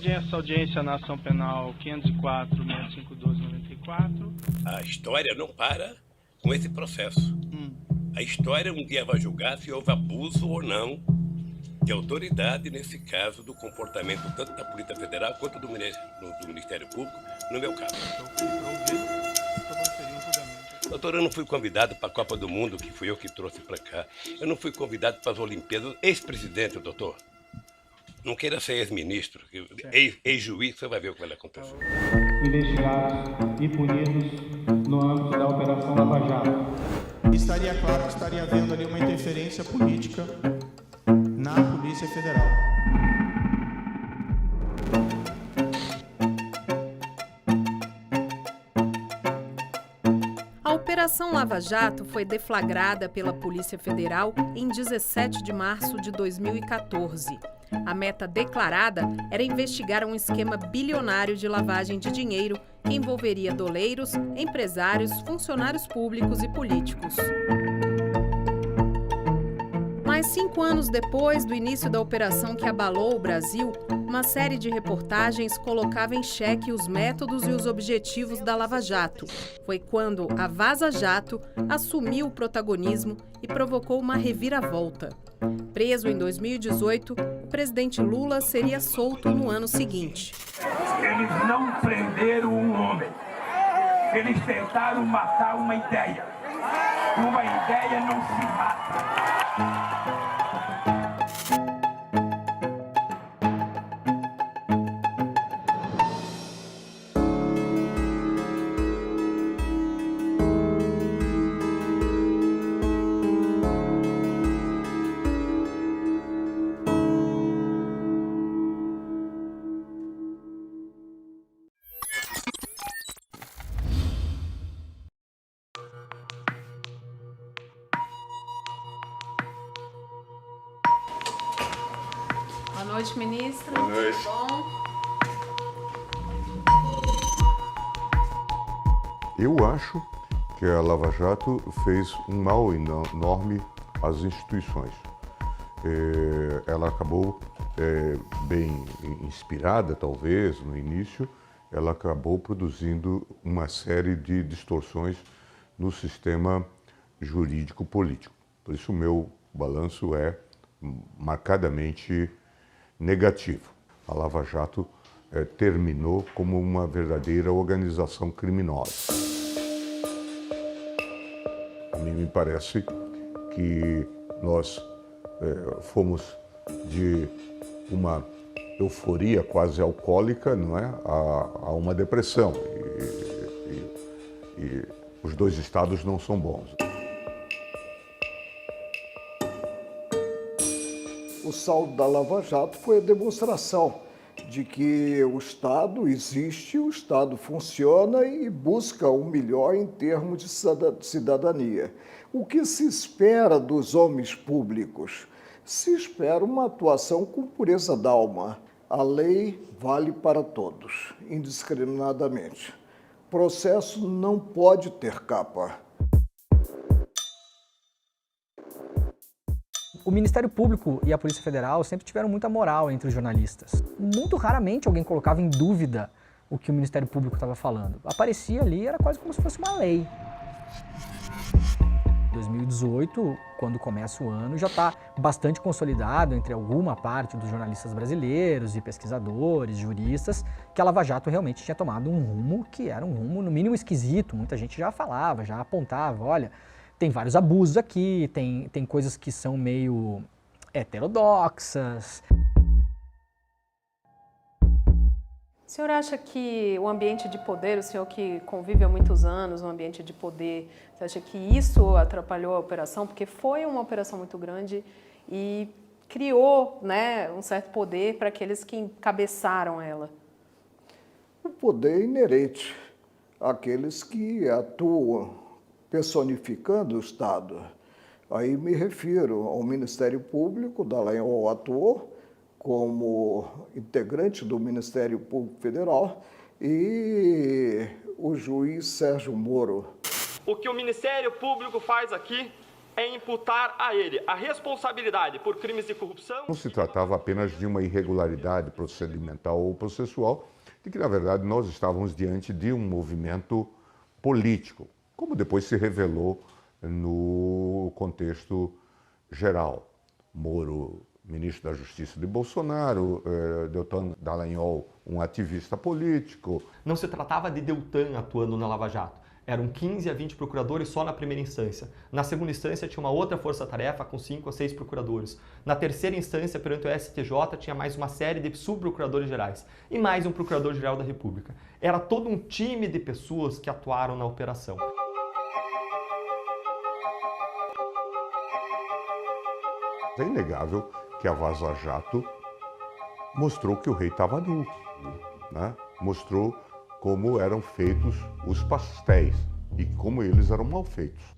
essa audiência na ação penal 504-6512-94. A história não para com esse processo. A história um dia vai julgar se houve abuso ou não de autoridade, nesse caso, do comportamento tanto da Polícia Federal quanto do Ministério Público, no meu caso. Doutor, eu não fui convidado para a Copa do Mundo, que fui eu que trouxe para cá. Eu não fui convidado para as Olimpíadas. Ex-presidente, doutor. Não queira ser ex-ministro, ex-juiz, você vai ver o que vai acontecer. Investigados e punidos no âmbito da Operação Lava Jato. Estaria claro que estaria havendo ali uma interferência política na Polícia Federal. A Operação Lava Jato foi deflagrada pela Polícia Federal em 17 de março de 2014. A meta declarada era investigar um esquema bilionário de lavagem de dinheiro que envolveria doleiros, empresários, funcionários públicos e políticos. Mas 5 anos depois do início da operação que abalou o Brasil, uma série de reportagens colocava em xeque os métodos e os objetivos da Lava Jato. Foi quando a Vaza Jato assumiu o protagonismo e provocou uma reviravolta. Preso em 2018, o presidente Lula seria solto no ano seguinte. Eles não prenderam um homem. Eles tentaram matar uma ideia. Uma ideia não se mata. Boa noite, ministro. Boa noite. Tudo bom? Eu acho que a Lava Jato fez um mal enorme às instituições. Ela acabou bem inspirada, talvez, no início, ela acabou produzindo uma série de distorções no sistema jurídico-político. Por isso, o meu balanço é marcadamente negativo. A Lava Jato terminou como uma verdadeira organização criminosa. A mim me parece que nós fomos de uma euforia quase alcoólica, não é, a uma depressão. E os dois estados não são bons. O saldo da Lava Jato foi a demonstração de que o Estado existe, o Estado funciona e busca o melhor em termos de cidadania. O que se espera dos homens públicos? Se espera uma atuação com pureza d'alma. A lei vale para todos, indiscriminadamente. O processo não pode ter capa. O Ministério Público e a Polícia Federal sempre tiveram muita moral entre os jornalistas. Muito raramente alguém colocava em dúvida o que o Ministério Público estava falando. Aparecia ali, era quase como se fosse uma lei. 2018, quando começa o ano, já está bastante consolidado entre alguma parte dos jornalistas brasileiros e pesquisadores, juristas, que a Lava Jato realmente tinha tomado um rumo que era um rumo, no mínimo, esquisito. Muita gente já falava, já apontava, olha, tem vários abusos aqui, tem coisas que são meio heterodoxas. O senhor acha que o ambiente de poder, o senhor que convive há muitos anos no ambiente de poder, você acha que isso atrapalhou a operação? Porque foi uma operação muito grande e criou, né, um certo poder para aqueles que encabeçaram ela. O poder é inerente àqueles que atuam personificando o Estado. Aí me refiro ao Ministério Público, Dallagnol atuou como integrante do Ministério Público Federal, e o juiz Sérgio Moro. O que o Ministério Público faz aqui é imputar a ele a responsabilidade por crimes de corrupção. Não se tratava apenas de uma irregularidade procedimental ou processual, de que, na verdade, nós estávamos diante de um movimento político, como depois se revelou no contexto geral. Moro, ministro da Justiça de Bolsonaro, Deltan Dallagnol, um ativista político. Não se tratava de Deltan atuando na Lava Jato. Eram 15 a 20 procuradores só na primeira instância. Na segunda instância tinha uma outra força-tarefa com 5 a 6 procuradores. Na terceira instância, perante o STJ, tinha mais uma série de subprocuradores gerais e mais um procurador-geral da República. Era todo um time de pessoas que atuaram na operação. É inegável que a Vaza Jato mostrou que o rei estava nu, né? Mostrou como eram feitos os pastéis e como eles eram mal feitos.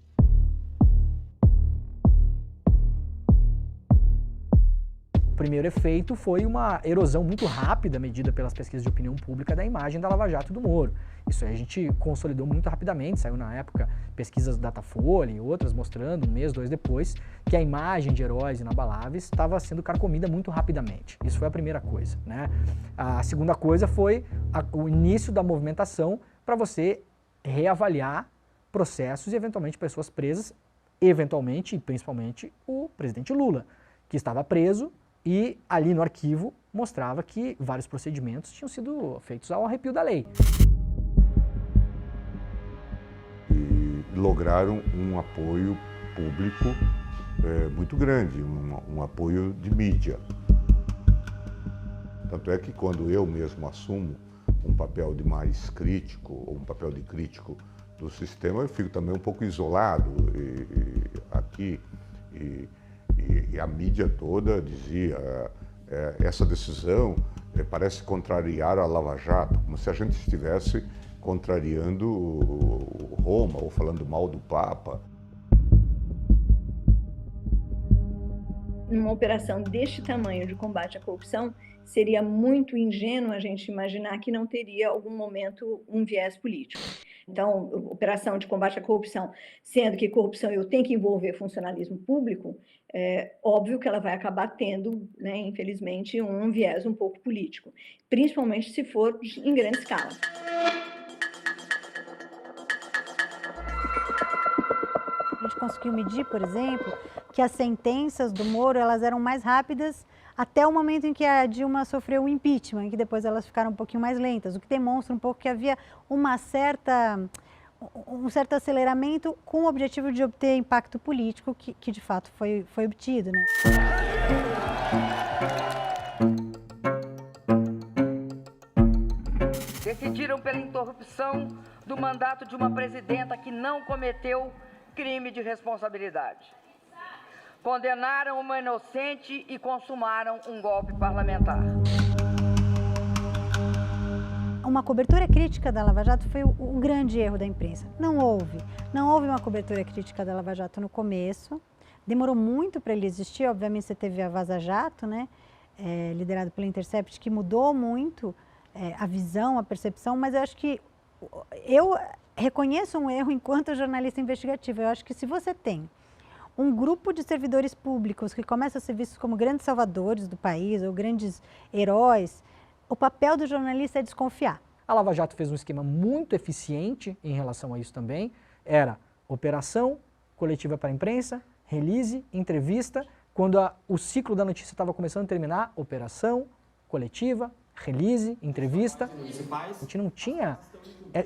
O primeiro efeito foi uma erosão muito rápida, medida pelas pesquisas de opinião pública, da imagem da Lava Jato do Moro. Isso aí a gente consolidou muito rapidamente, saiu na época pesquisas Datafolha e outras mostrando, um mês, 2 depois, que a imagem de heróis inabaláveis estava sendo carcomida muito rapidamente. Isso foi a primeira coisa, né? A segunda coisa foi o início da movimentação para você reavaliar processos e eventualmente pessoas presas, eventualmente e principalmente o presidente Lula, que estava preso e ali no arquivo mostrava que vários procedimentos tinham sido feitos ao arrepio da lei. E lograram um apoio público muito grande, um apoio de mídia. Tanto é que quando eu mesmo assumo um papel de mais crítico, ou um papel de crítico do sistema, eu fico também um pouco isolado aqui. E a mídia toda dizia, essa decisão parece contrariar a Lava Jato, como se a gente estivesse contrariando Roma ou falando mal do Papa. Numa operação deste tamanho de combate à corrupção, seria muito ingênuo a gente imaginar que não teria algum momento um viés político. Então, operação de combate à corrupção, sendo que corrupção tem que envolver funcionalismo público, é óbvio que ela vai acabar tendo, né, infelizmente, um viés um pouco político, principalmente se for em grande escala. A gente conseguiu medir, por exemplo, que as sentenças do Moro elas eram mais rápidas até o momento em que a Dilma sofreu o impeachment, que depois elas ficaram um pouquinho mais lentas, o que demonstra um pouco que havia um certo aceleramento com o objetivo de obter impacto político, que de fato foi obtido, né? Decidiram pela interrupção do mandato de uma presidenta que não cometeu crime de responsabilidade. Condenaram uma inocente e consumaram um golpe parlamentar. Uma cobertura crítica da Lava Jato foi o grande erro da imprensa. Não houve uma cobertura crítica da Lava Jato no começo. Demorou muito para ele existir. Obviamente você teve a Vaza Jato, né, liderado pela Intercept, que mudou muito a visão, a percepção, mas eu acho que eu reconheço um erro enquanto jornalista investigativa. Eu acho que se você tem um grupo de servidores públicos que começam a ser vistos como grandes salvadores do país ou grandes heróis, o papel do jornalista é desconfiar. A Lava Jato fez um esquema muito eficiente em relação a isso também. Era operação, coletiva para a imprensa, release, entrevista. Quando o ciclo da notícia estava começando a terminar, operação, coletiva, release, entrevista. A gente não tinha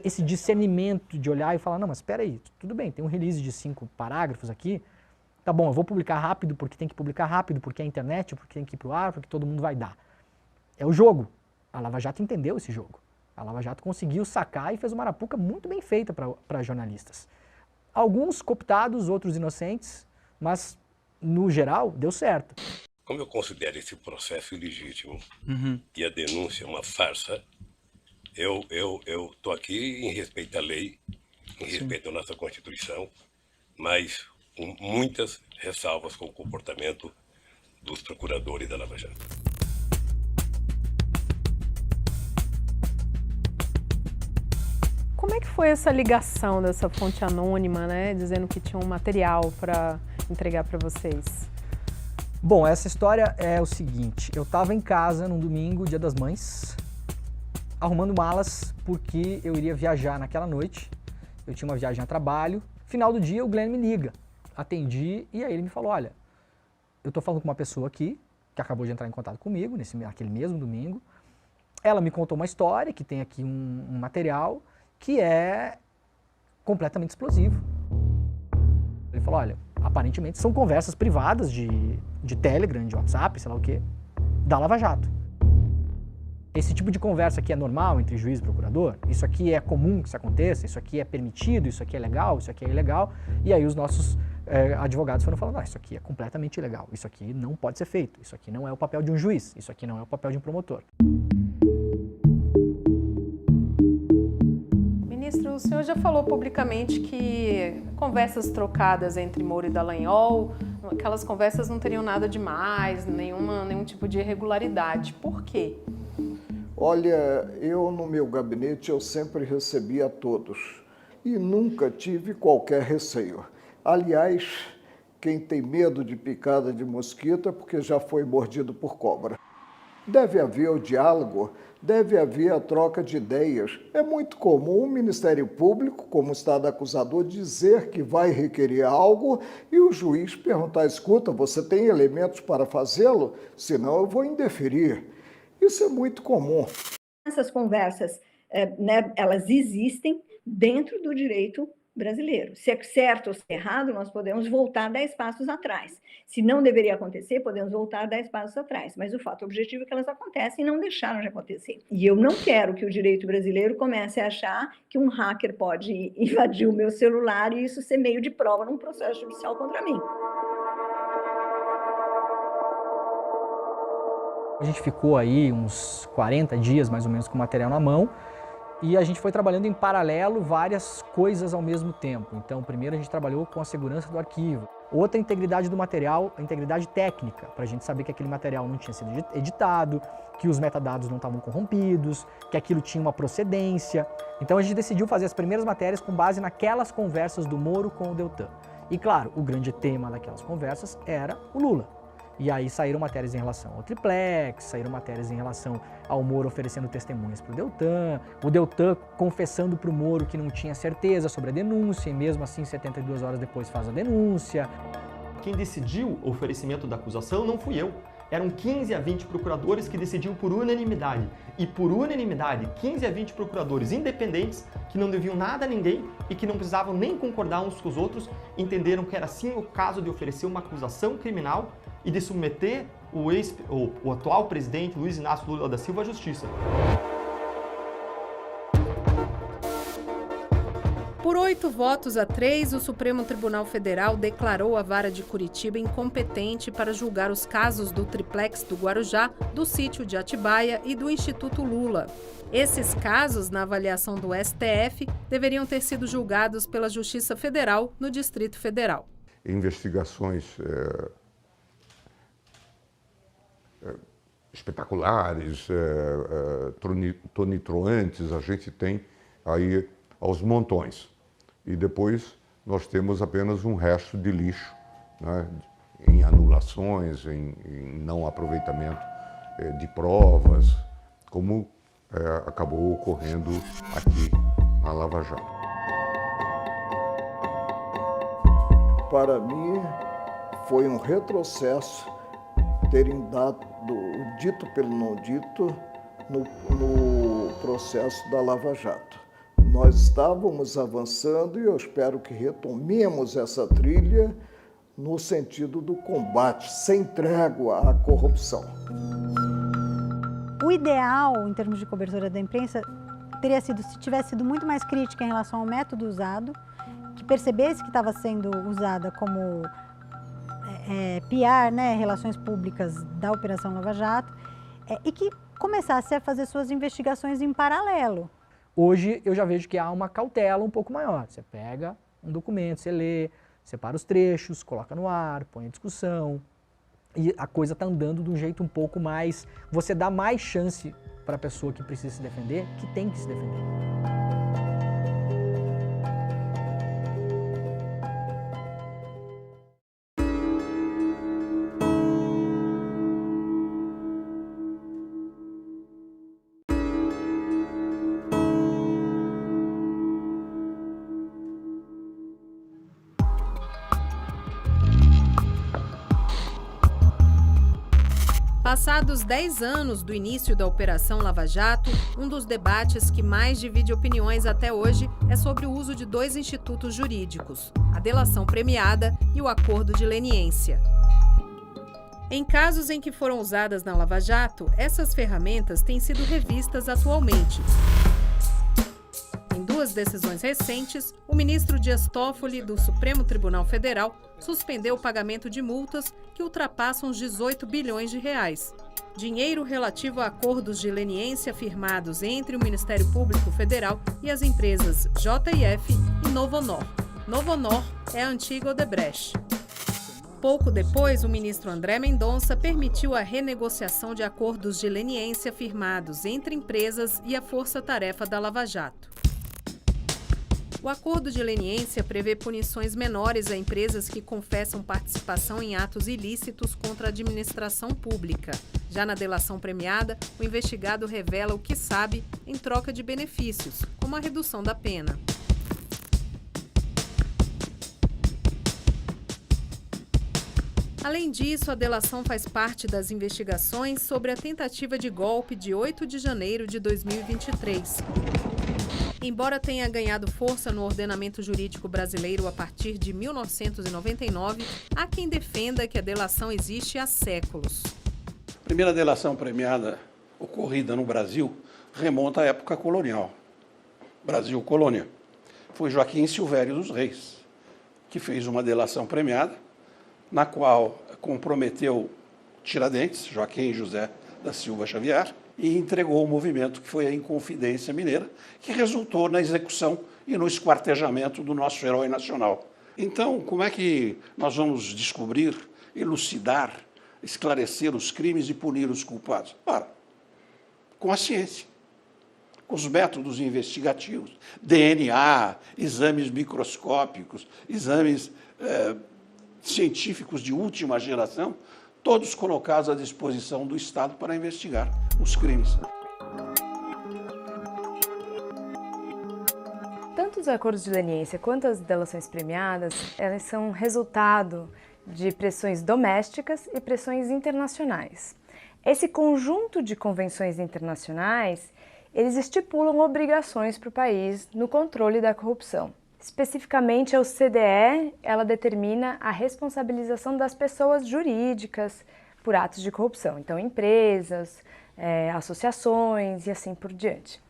esse discernimento de olhar e falar, não, mas espera aí, tudo bem, tem um release de 5 parágrafos aqui, tá bom, eu vou publicar rápido porque tem que publicar rápido, porque é a internet, porque tem que ir para o ar, porque todo mundo vai dar. É o jogo. A Lava Jato entendeu esse jogo. A Lava Jato conseguiu sacar e fez uma arapuca muito bem feita para jornalistas. Alguns cooptados, outros inocentes, mas, no geral, deu certo. Como eu considero esse processo ilegítimo e a denúncia uma farsa, eu estou aqui em respeito à lei, em respeito à nossa Constituição, mas com muitas ressalvas com o comportamento dos procuradores da Lava Jato. Como é que foi essa ligação dessa fonte anônima, né, dizendo que tinha um material para entregar para vocês? Bom, essa história é o seguinte, eu estava em casa num domingo, Dia das Mães, arrumando malas porque eu iria viajar naquela noite, eu tinha uma viagem a trabalho, final do dia o Glenn me liga, atendi e aí ele me falou, olha, eu estou falando com uma pessoa aqui, que acabou de entrar em contato comigo, naquele mesmo domingo, ela me contou uma história, que tem aqui um material que é completamente explosivo. Ele falou, olha, aparentemente são conversas privadas de Telegram, de WhatsApp, sei lá o quê, da Lava Jato. Esse tipo de conversa aqui é normal entre juiz e procurador? Isso aqui é comum que isso aconteça? Isso aqui é permitido? Isso aqui é legal? Isso aqui é ilegal? E aí os nossos advogados foram falando, isso aqui é completamente ilegal, isso aqui não pode ser feito, isso aqui não é o papel de um juiz, isso aqui não é o papel de um promotor. Ministro, o senhor já falou publicamente que conversas trocadas entre Moro e Dallagnol, aquelas conversas não teriam nada demais, nenhum tipo de irregularidade. Por quê? Olha, eu no meu gabinete eu sempre recebi a todos e nunca tive qualquer receio. Aliás, quem tem medo de picada de mosquito é porque já foi mordido por cobra. Deve haver o diálogo, deve haver a troca de ideias. É muito comum o Ministério Público, como Estado acusador, dizer que vai requerer algo e o juiz perguntar, escuta, você tem elementos para fazê-lo? Senão eu vou indeferir. Isso é muito comum. Essas conversas, elas existem dentro do direito brasileiro. Se é certo ou se é errado, nós podemos voltar 10 passos atrás. Se não deveria acontecer, podemos voltar 10 passos atrás. Mas o fato objetivo é que elas acontecem e não deixaram de acontecer. E eu não quero que o direito brasileiro comece a achar que um hacker pode invadir o meu celular e isso ser meio de prova num processo judicial contra mim. A gente ficou aí uns 40 dias mais ou menos com o material na mão e a gente foi trabalhando em paralelo várias coisas ao mesmo tempo. Então, primeiro a gente trabalhou com a segurança do arquivo. Outra, a integridade do material, a integridade técnica, para a gente saber que aquele material não tinha sido editado, que os metadados não estavam corrompidos, que aquilo tinha uma procedência. Então a gente decidiu fazer as primeiras matérias com base naquelas conversas do Moro com o Deltan. E claro, o grande tema daquelas conversas era o Lula. E aí saíram matérias em relação ao triplex, saíram matérias em relação ao Moro oferecendo testemunhas para o Deltan confessando para o Moro que não tinha certeza sobre a denúncia e mesmo assim 72 horas depois faz a denúncia. Quem decidiu o oferecimento da acusação não fui eu. Eram 15 a 20 procuradores que decidiam por unanimidade. E por unanimidade, 15 a 20 procuradores independentes que não deviam nada a ninguém e que não precisavam nem concordar uns com os outros, entenderam que era sim o caso de oferecer uma acusação criminal e de submeter o atual presidente Luiz Inácio Lula da Silva à justiça. Por 8-3, o Supremo Tribunal Federal declarou a Vara de Curitiba incompetente para julgar os casos do triplex do Guarujá, do sítio de Atibaia e do Instituto Lula. Esses casos, na avaliação do STF, deveriam ter sido julgados pela Justiça Federal no Distrito Federal. Investigações espetaculares, tonitruantes, a gente tem aí aos montões. E depois nós temos apenas um resto de lixo, né, em anulações, em não aproveitamento de provas, como acabou ocorrendo aqui na Lava Jato. Para mim, foi um retrocesso terem dado o dito pelo não dito no processo da Lava Jato. Nós estávamos avançando e eu espero que retomemos essa trilha no sentido do combate sem trégua à corrupção. O ideal, em termos de cobertura da imprensa, teria sido se tivesse sido muito mais crítica em relação ao método usado, que percebesse que estava sendo usada como PR, né, relações públicas da Operação Lava Jato, e que começasse a fazer suas investigações em paralelo. Hoje eu já vejo que há uma cautela um pouco maior. Você pega um documento, você lê, separa os trechos, coloca no ar, põe em discussão e a coisa está andando de um jeito um pouco mais... Você dá mais chance para a pessoa que precisa se defender, que tem que se defender. Passados 10 anos do início da Operação Lava Jato, um dos debates que mais divide opiniões até hoje é sobre o uso de 2 institutos jurídicos, a delação premiada e o acordo de leniência. Em casos em que foram usadas na Lava Jato, essas ferramentas têm sido revistas atualmente. Em 2 decisões recentes, o ministro Dias Toffoli, do Supremo Tribunal Federal, suspendeu o pagamento de multas que ultrapassam os 18 bilhões de reais. Dinheiro relativo a acordos de leniência firmados entre o Ministério Público Federal e as empresas JF e Novonor. Novonor é a antiga Odebrecht. Pouco depois, o ministro André Mendonça permitiu a renegociação de acordos de leniência firmados entre empresas e a força-tarefa da Lava Jato. O acordo de leniência prevê punições menores a empresas que confessam participação em atos ilícitos contra a administração pública. Já na delação premiada, o investigado revela o que sabe em troca de benefícios, como a redução da pena. Além disso, a delação faz parte das investigações sobre a tentativa de golpe de 8 de janeiro de 2023. Embora tenha ganhado força no ordenamento jurídico brasileiro a partir de 1999, há quem defenda que a delação existe há séculos. A primeira delação premiada ocorrida no Brasil remonta à época colonial, Brasil colônia. Foi Joaquim Silvério dos Reis, que fez uma delação premiada, na qual comprometeu Tiradentes, Joaquim José da Silva Xavier, e entregou o movimento que foi a Inconfidência Mineira, que resultou na execução e no esquartejamento do nosso herói nacional. Então, como é que nós vamos descobrir, elucidar, esclarecer os crimes e punir os culpados? Ora, com a ciência, com os métodos investigativos, DNA, exames microscópicos, exames científicos de última geração, todos colocados à disposição do Estado para investigar os crimes. Tanto os acordos de leniência quanto as delações premiadas, elas são resultado de pressões domésticas e pressões internacionais. Esse conjunto de convenções internacionais, eles estipulam obrigações para o país no controle da corrupção. Especificamente, a OCDE, ela determina a responsabilização das pessoas jurídicas por atos de corrupção. Então, empresas, associações e assim por diante.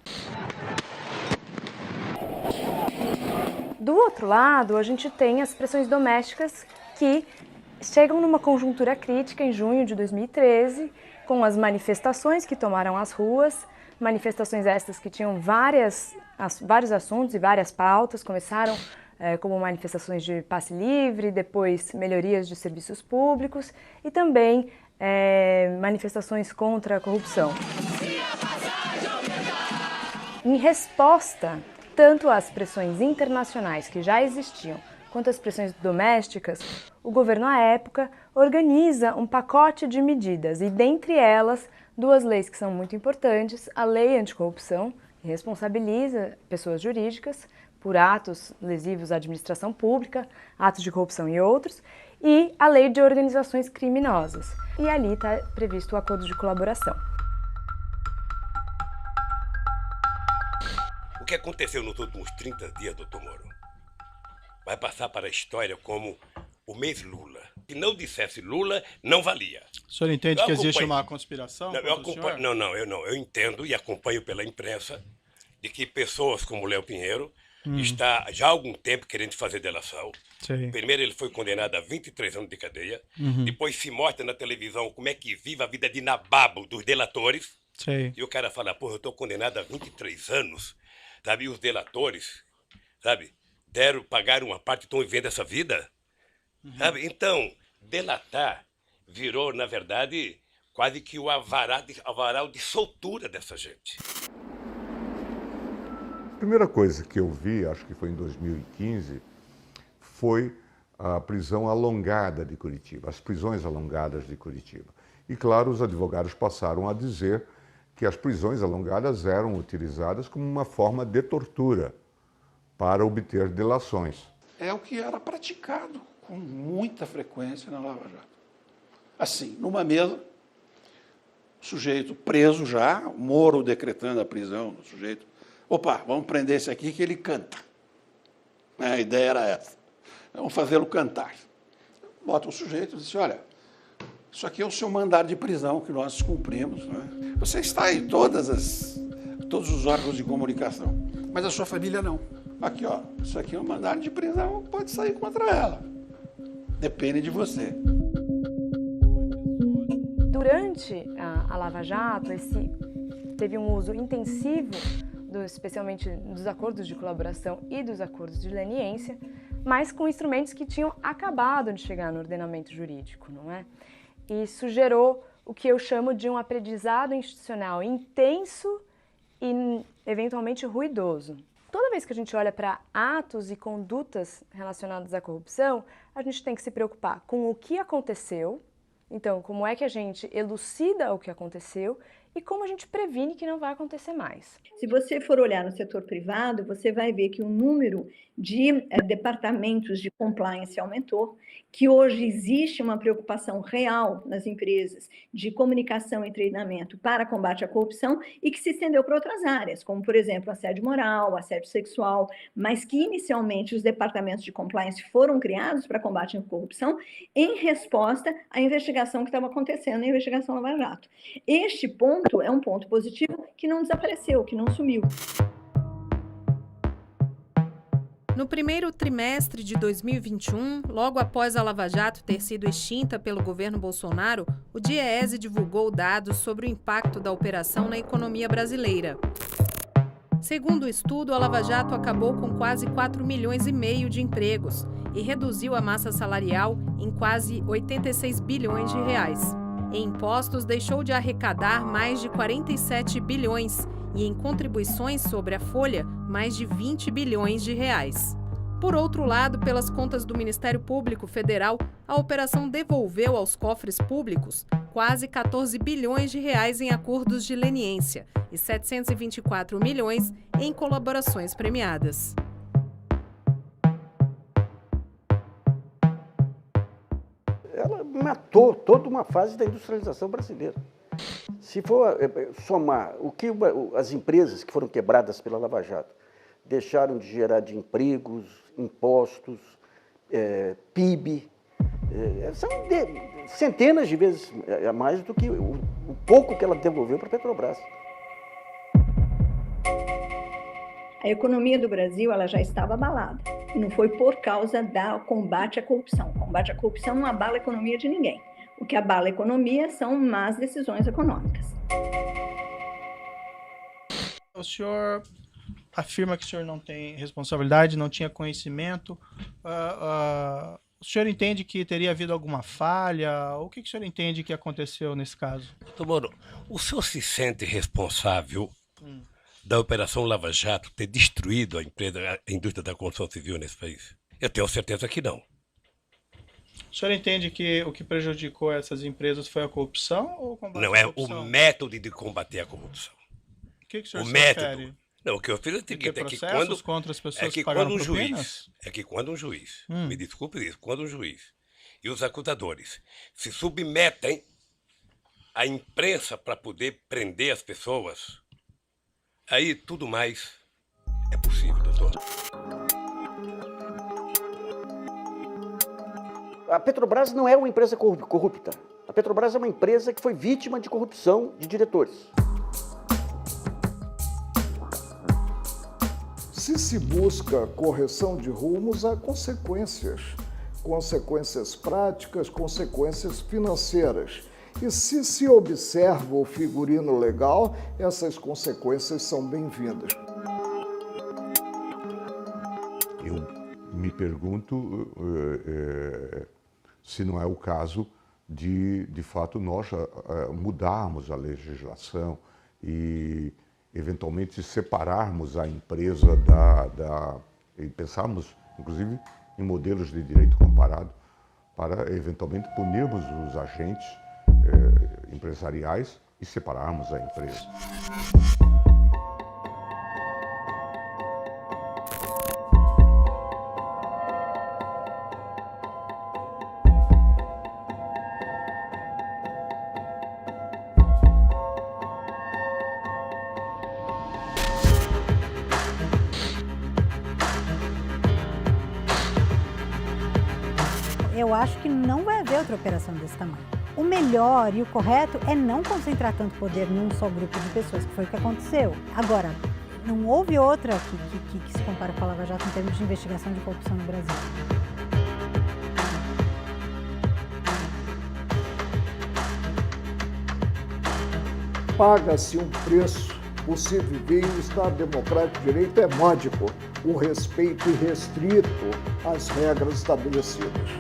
Do outro lado, a gente tem as pressões domésticas que chegam numa conjuntura crítica em junho de 2013, com as manifestações que tomaram as ruas, manifestações estas que tinham vários assuntos e várias pautas, começaram como manifestações de passe livre, depois melhorias de serviços públicos e também manifestações contra a corrupção. Em resposta, tanto às pressões internacionais que já existiam, quanto às pressões domésticas, o governo à época organiza um pacote de medidas e, dentre elas, 2 leis que são muito importantes: a Lei Anticorrupção, que responsabiliza pessoas jurídicas por atos lesivos à administração pública, atos de corrupção e outros, e a Lei de Organizações Criminosas. E ali está previsto o acordo de colaboração. O que aconteceu nos últimos 30 dias, doutor Moro, vai passar para a história como o mês Lula. Se não dissesse Lula, não valia. O senhor entende que existe uma conspiração? Eu entendo e acompanho pela imprensa de que pessoas como Léo Pinheiro está já há algum tempo querendo fazer delação. Sim. Primeiro ele foi condenado a 23 anos de cadeia. Depois se mostra na televisão como é que vive a vida de nababo dos delatores. Sim. E o cara fala, eu estou condenado a 23 anos. Sabe, e os delatores, sabe, pagaram uma parte e estão vivendo essa vida. Sabe? Então, delatar virou, na verdade, quase que o avaral de soltura dessa gente. A primeira coisa que eu vi, acho que foi em 2015, foi a prisão alongada de Curitiba, as prisões alongadas de Curitiba. E, claro, os advogados passaram a dizer que as prisões alongadas eram utilizadas como uma forma de tortura para obter delações. É o que era praticado com muita frequência na Lava Jato. Assim, numa mesa, Sujeito preso já, o Moro decretando a prisão do sujeito. Opa, vamos prender esse aqui que ele canta. A ideia era essa. Vamos fazê-lo cantar. Bota o sujeito e diz, olha, isso aqui é o seu mandado de prisão que nós cumprimos. Né? Você está em todos os órgãos de comunicação, mas a sua família não. Aqui, ó, isso aqui é um mandado de prisão, pode sair contra ela. Depende de você. Durante a Lava Jato, teve um uso intensivo, especialmente dos acordos de colaboração e dos acordos de leniência, mas com instrumentos que tinham acabado de chegar no ordenamento jurídico, não é? Isso gerou o que eu chamo de um aprendizado institucional intenso e, eventualmente, ruidoso. Toda vez que a gente olha para atos e condutas relacionadas à corrupção, a gente tem que se preocupar com o que aconteceu, então, como é que a gente elucida o que aconteceu e como a gente previne que não vai acontecer mais. Se você for olhar no setor privado, você vai ver que o número de departamentos de compliance aumentou, que hoje existe uma preocupação real nas empresas de comunicação e treinamento para combate à corrupção e que se estendeu para outras áreas, como, por exemplo, assédio moral, assédio sexual, mas que inicialmente os departamentos de compliance foram criados para combate à corrupção em resposta à investigação que estava acontecendo, a investigação Lava Jato. Este ponto é um ponto positivo que não desapareceu, que não sumiu. No primeiro trimestre de 2021, logo após a Lava Jato ter sido extinta pelo governo Bolsonaro, o DIEESE divulgou dados sobre o impacto da operação na economia brasileira. Segundo o estudo, a Lava Jato acabou com quase 4,5 milhões de empregos e reduziu a massa salarial em quase 86 bilhões de reais. Em impostos, deixou de arrecadar mais de 47 bilhões e em contribuições sobre a folha, mais de 20 bilhões de reais. Por outro lado, pelas contas do Ministério Público Federal, a operação devolveu aos cofres públicos quase 14 bilhões de reais em acordos de leniência e 724 milhões em colaborações premiadas. Ela matou toda uma fase da industrialização brasileira. Se for somar o que as empresas que foram quebradas pela Lava Jato deixaram de gerar de empregos, impostos, PIB, são centenas de vezes a mais do que o pouco que ela devolveu para a Petrobras. A economia do Brasil ela já estava abalada. E não foi por causa do combate à corrupção. O combate à corrupção não abala a economia de ninguém. O que abala a economia são más decisões econômicas. O senhor afirma que o senhor não tem responsabilidade, não tinha conhecimento. O senhor entende que teria havido alguma falha? O que o senhor entende que aconteceu nesse caso? Doutor Moro, o senhor se sente responsável da Operação Lava Jato ter destruído a indústria da construção civil nesse país? Eu tenho certeza que não. O senhor entende que o que prejudicou essas empresas foi a corrupção ou o combate à corrupção? Não, é o método de combater a corrupção. O que o senhor se refere? Refere? Não, o que eu fiz é o seguinte, contra as pessoas que pagaram propinas? quando um juiz, me desculpe isso, quando um juiz e os acusadores se submetem à imprensa para poder prender as pessoas, aí tudo mais é possível, doutor. A Petrobras não é uma empresa corrupta. A Petrobras é uma empresa que foi vítima de corrupção de diretores. Se se busca correção de rumos, há consequências. Consequências práticas, consequências financeiras. E se se observa o figurino legal, essas consequências são bem-vindas. Eu me pergunto se não é o caso de fato, nós mudarmos a legislação e, eventualmente, separarmos a empresa e pensarmos, inclusive, em modelos de direito comparado para, eventualmente, punirmos os agentes empresariais e separarmos a empresa. Eu acho que não vai haver outra operação desse tamanho. O melhor e o correto é não concentrar tanto poder num só grupo de pessoas, que foi o que aconteceu. Agora, não houve outra que se compara com a Lava Jato em termos de investigação de corrupção no Brasil. Paga-se um preço por se viver em um Estado democrático de direito, é módico, o respeito irrestrito às regras estabelecidas.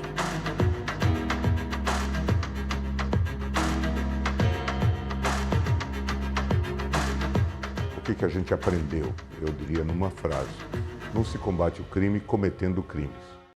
O que a gente aprendeu? Eu diria numa frase: não se combate o crime cometendo crimes.